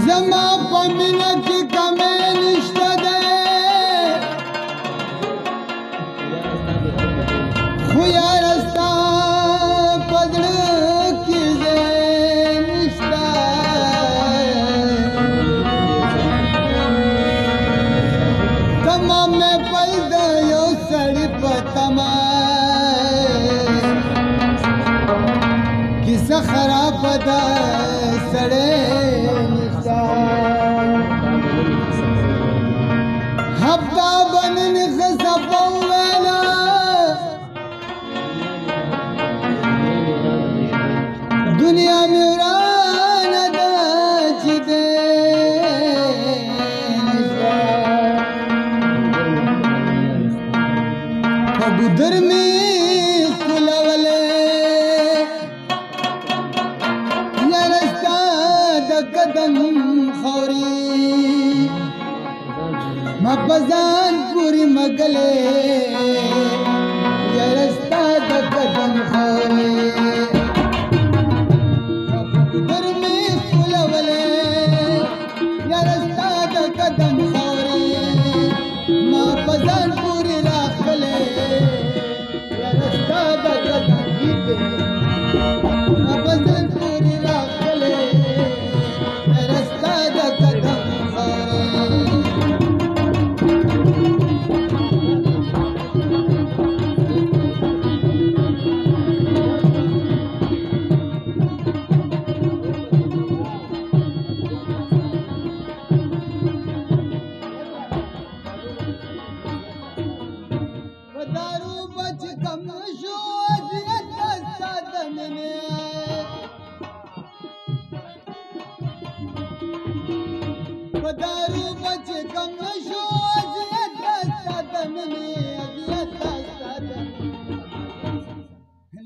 زما په مینه کې کمی نشته دی خو یاره ستا په زړه کې ځای نشته تمام مې پل د یو سړي په تمه کیسه خرابه ده سړی نشته هفته به نن ښه صفه وویله دنیا مې ورانه ده چې دی نشته په ګودر مې ښکلولې یاره ستا د قدم خوري ما په ځان پورې مګلې یاره ستا د قدم خوري ګودر مې ښکلولې یاره ستا د قدم خوري ما په ځان پورې راخلې یاره ستا د قدم ما په ځان پورې راخلې یاره ستا د قدم خوري دارو بچ کم شو اذیت ستا د مینې په دارو بچ کم شو اذیت ستا د مینې اذیت ستا د مینې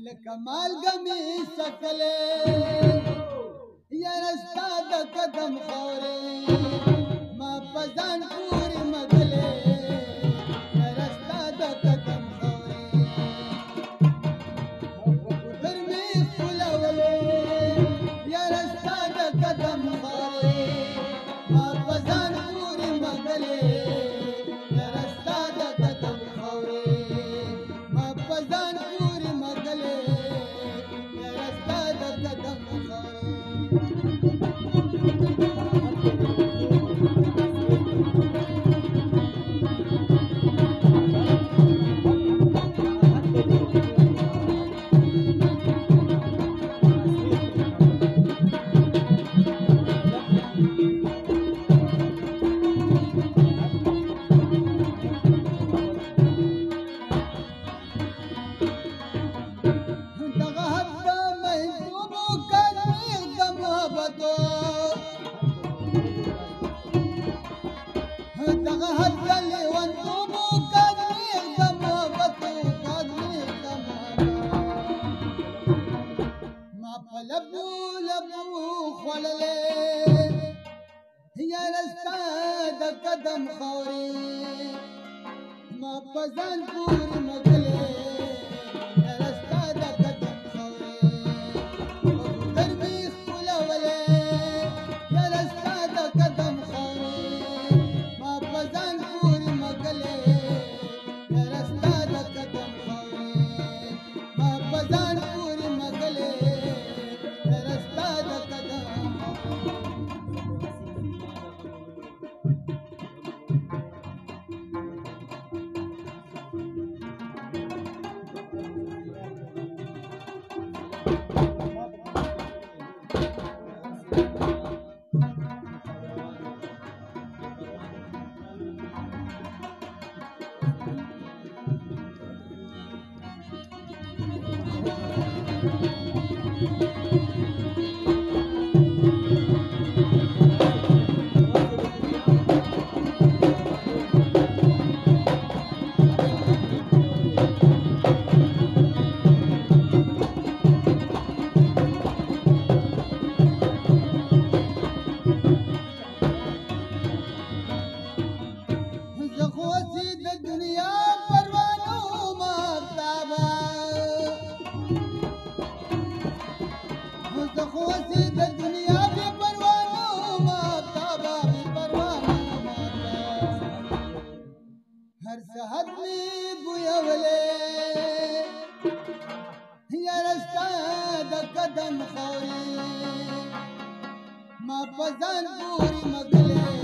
لکه مالګه مې څکلې یاره ستا د قدم خورې ما په ځان پورې مګلې یاره ستا د قدم خوري ما په ځان پورې مګلې یاره ستا د قدم خوري په ګودر مې ښکلولې یاره ستا د قدم خوري ما په ځان پورې مګلې یاره ستا د قدم خوري ما په ځان پورې مګلې یاره ستا د قدم قدم خوري ما پزان پوری مغلې